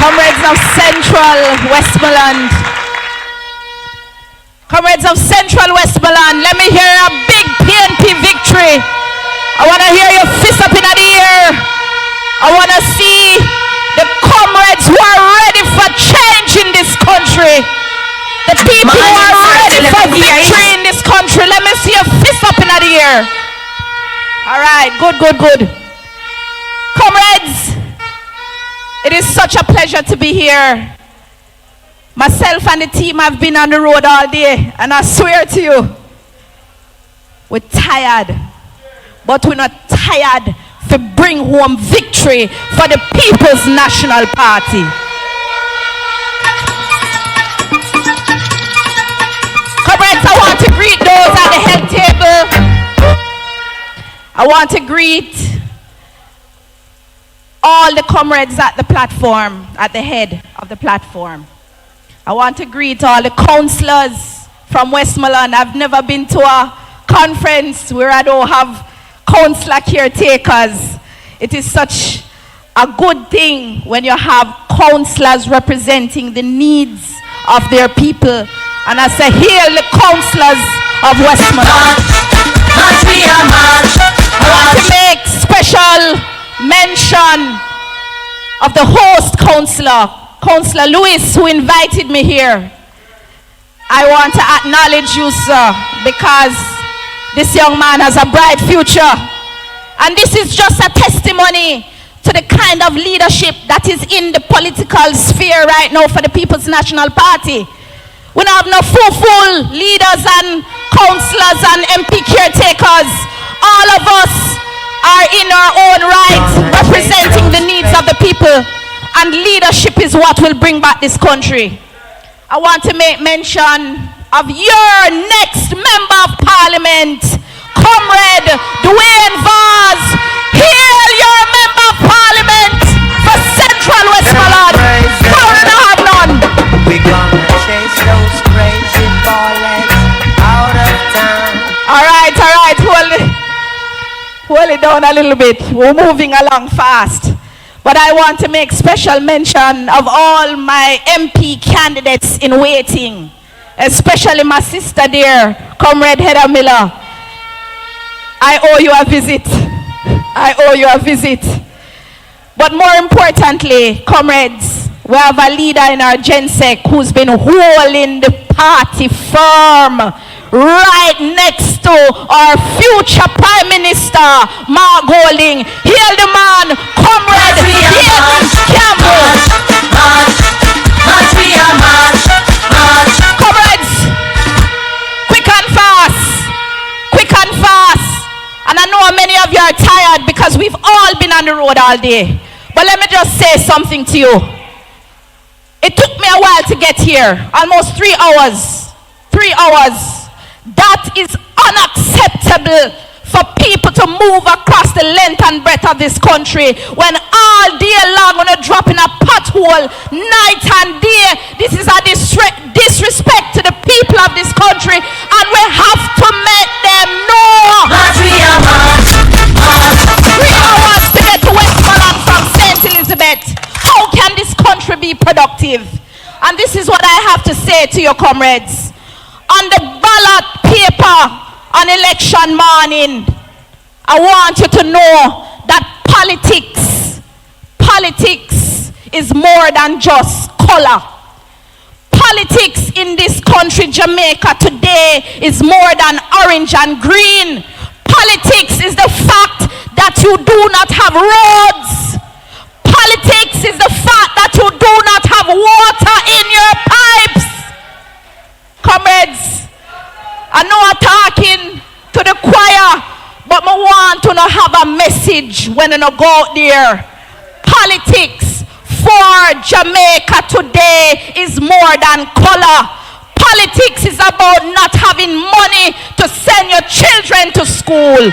Comrades of Central Westmoreland. Comrades of Central Westmoreland, let me hear a big PNP victory. I want to hear your fist up in the air. I want to see the comrades who are ready for change in this country. The people who are ready for victory in this country. Let me see your fist up in the air. All right, good. Comrades, it is such a pleasure to be here. Myself and the team have been on the road all day, and I swear to you, we're tired, but we're not tired to bring home victory for the People's National Party. Comrades, I want to greet those at the head table. I want to greet all the comrades at the platform, at the head of the platform. I want to greet all the councillors from Westmoreland. I've never been to a conference where I don't have councillor caretakers. It is such a good thing when you have councillors representing the needs of their people. And I say, hail the councillors of Westmoreland. I want to make special mention of the host councillor, Councillor Lewis, who invited me here. I want to acknowledge you, sir, because this young man has a bright future. And this is just a testimony to the kind of leadership that is in the political sphere right now for the People's National Party. We don't have no full leaders and councillors and MP caretakers. All of us are in our own right representing the needs of the people. And leadership is what will bring back this country. I want to make mention of your next member of parliament, Comrade Dwayne Vaz. Hail your member of parliament for Central Westmoreland. Don't have none. We're gonna chase those crazy ballets out of town. All right. Hold it down a little bit. We're moving along fast. But I want to make special mention of all my MP candidates in waiting, especially my sister there, Comrade Heather Miller. I owe you a visit. But more importantly, comrades, we have a leader in our GenSec who's been holding the party firm right next to our future Prime Minister, Mark Golding. Hail the man, Comrade Campbell. Comrades, quick and fast. And I know many of you are tired because we've all been on the road all day. But let me just say something to you. It took me a while to get here, almost 3 hours. 3 hours. That is unacceptable for people to move across the length and breadth of this country when all day long on a drop in a pothole, night and day. This is a disrespect to the people of this country, and we have to make them know. 3 hours to get to Westmoreland from St. Elizabeth. How can this country be productive? And this is what I have to say to your comrades. On the ballot paper on election morning, I want you to know that politics is more than just color. Politics in this country, Jamaica, today is more than orange and green. Politics is the fact that you do not have roads. Politics is the fact that you do not have water in your pipes. Comrades, I know I'm talking to the choir, but I want to have a message when I go out there. Politics for Jamaica today is more than color. Politics is about not having money to send your children to school.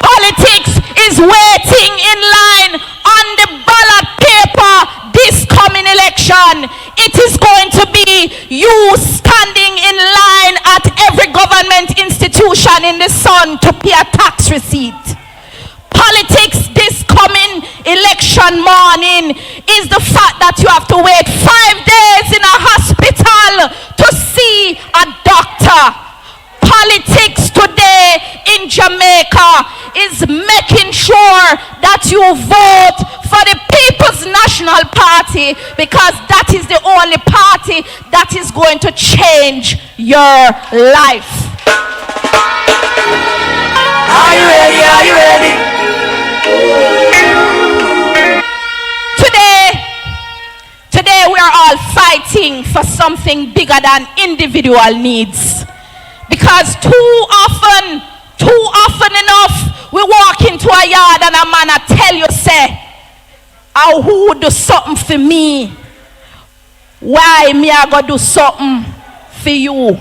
Politics is waiting in line on the ballot paper this coming election. It is going to be you standing in line at every government institution in the sun to pay a tax receipt. Politics this coming election morning is the fact that you have to wait 5 days in a hospital to see a doctor. Politics today in Jamaica is making sure that you vote for the People's National Party, because that is the only party that is going to change your life. Are you ready? Are you ready? Today we are all fighting for something bigger than individual needs. Because too often enough, we walk into a yard and a man a tell you, say, "Oh, who would do something for me? Why me I go do something for you?"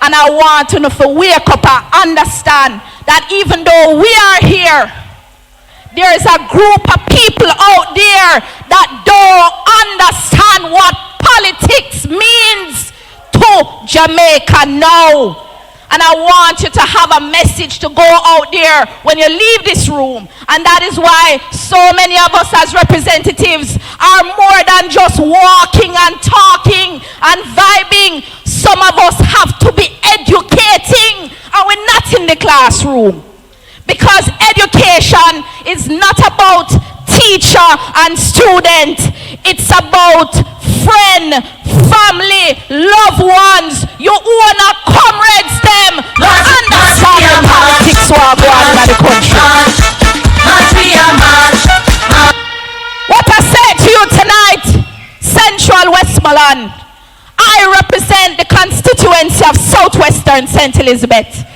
And I want to know, to wake up and understand that even though we are here, there is a group of people out there that don't understand what politics means to Jamaica now. And I want you to have a message to go out there when you leave this room. And that is why so many of us as representatives are more than just walking and talking and vibing. Some of us have to be educating, and we're not in the classroom. Because education is not about teacher and student. It's about friend, family, loved ones. You own a comrades them. You understand the politics what go on in the country. What I say to you tonight, Central Westmoreland, I represent the constituency of Southwestern St. Elizabeth.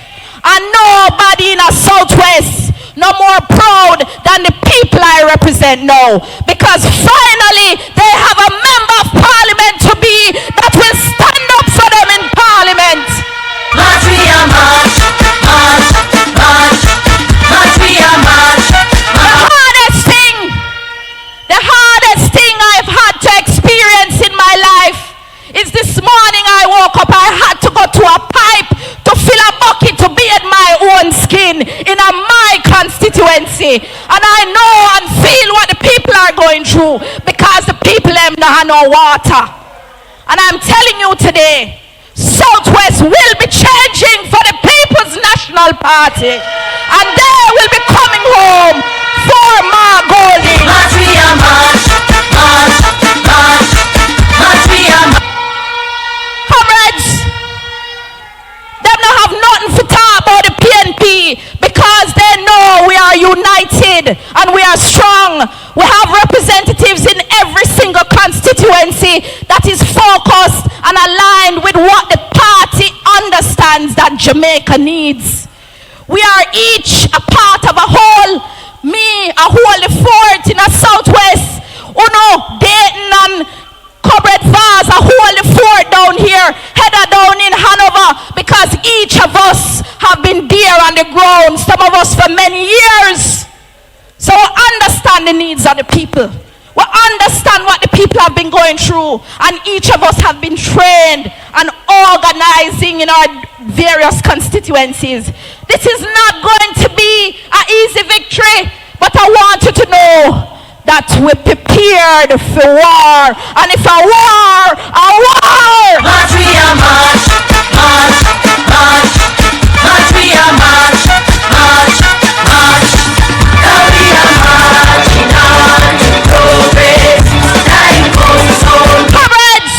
And nobody in a Southwest no more proud than the people I represent now. Because finally they have a member of parliament to be that will stand up for them in parliament. March, we are march, march, march, march, we are march, march. The hardest thing I've had to experience in my life is this morning I woke up, I had to go to a pipe to fill a bucket to bathe my own skin in my constituency. And I know and feel what the people are going through, because the people them don't have no water. And I'm telling you today, Southwest will be changing for the People's National Party. And they will be coming home for more Golding. March, we are march, march, march, march, we are march. Comrades, them not have nothing to talk about the PNP, because they know we are united and we are strong. We have representatives in every single constituency that is focused and aligned with what the party understands that Jamaica needs. We are each a part of a whole. Me, a whole the fort in a Southwest. Uno, Dayton and Comrades Vaz, a whole the fort down here. Header down in Hanover, because each of us have been there on the ground, some of us for many years. So we understand the needs of the people. We understand what the people have been going through, and each of us have been trained and organizing in our various constituencies. This is not going to be an easy victory, but I want you to know that we're prepared for war. And if a war, a war! March, we are march, march, march, march, we are march, march, march. Now we are marching on to progress. Time comes home. Comrades,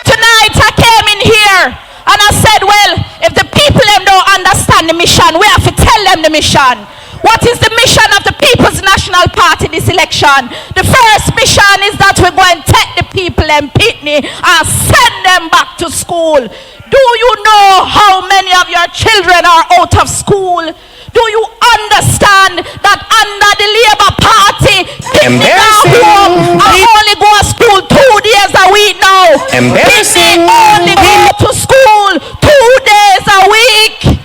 tonight I came in here and I said, well, if the people them don't understand the mission, we have to tell them the mission. What is the mission of the People's National Party this election? The first mission is that we're going to take the people in Pitney and send them back to school. Do you know how many of your children are out of school? Do you understand that under the Labour Party, Pitney only go to school 2 days a week now? Pitney only go to school 2 days a week.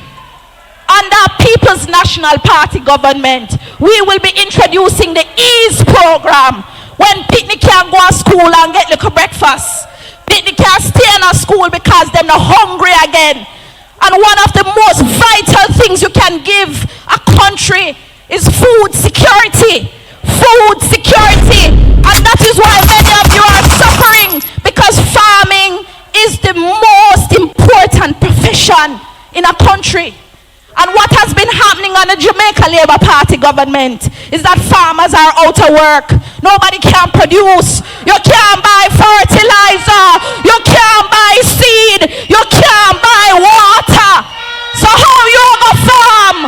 Under People's National Party government, we will be introducing the EASE program. When Pitney can go to school and get little breakfast, Pitney can stay in a school because they're not hungry again. And one of the most vital things you can give a country is food security. food security. And that is why many of you are suffering, because farming is the most important profession in a country. And what has been happening on the Jamaica Labour Party government is that farmers are out of work. Nobody can produce. You can't buy fertilizer. You can't buy seed. You can't buy water. So how you go farm?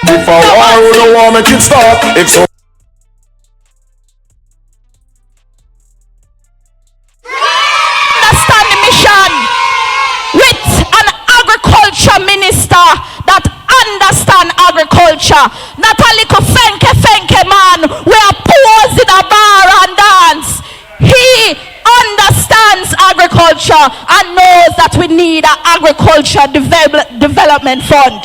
If I war, we don't want to make it stop. If so. Understand the mission with an agriculture minister that understand agriculture. Not a little fenke man we are pose in a bar and dance. He understands agriculture and knows that we need an agriculture development fund.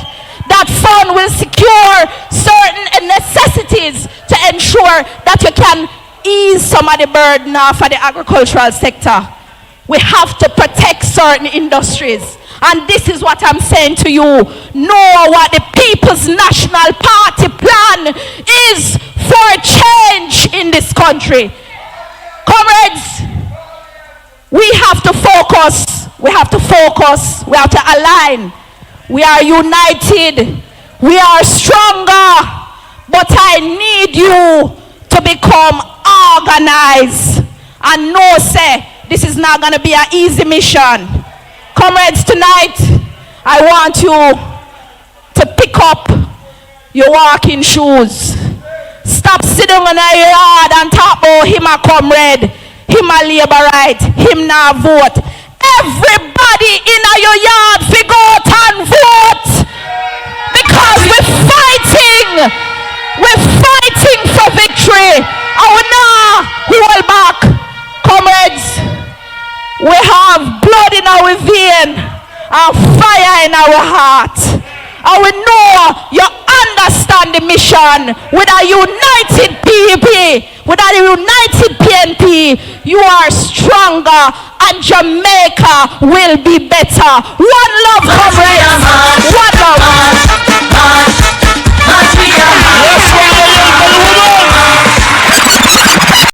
That fund will secure certain necessities to ensure that you can ease some of the burden off of the agricultural sector. We have to protect certain industries. And this is what I'm saying to you. Know what the People's National Party plan is for a change in this country. Comrades, we have to focus. We have to focus. We have to align. We are united. We are stronger. But I need you to become organized. And know, say, this is not going to be an easy mission. Comrades, tonight, I want you to pick up your walking shoes. Stop sitting in a yard and talk about him a comrade, him a laborite, him not vote. Everybody in your yard figure out and vote. Because we're fighting. We're fighting for victory. And we now hold back. Comrades, we have blood in our vein and fire in our heart. And we know you understand the mission. With a united PEP, with a united PNP, you are stronger and Jamaica will be better. One love, comrades.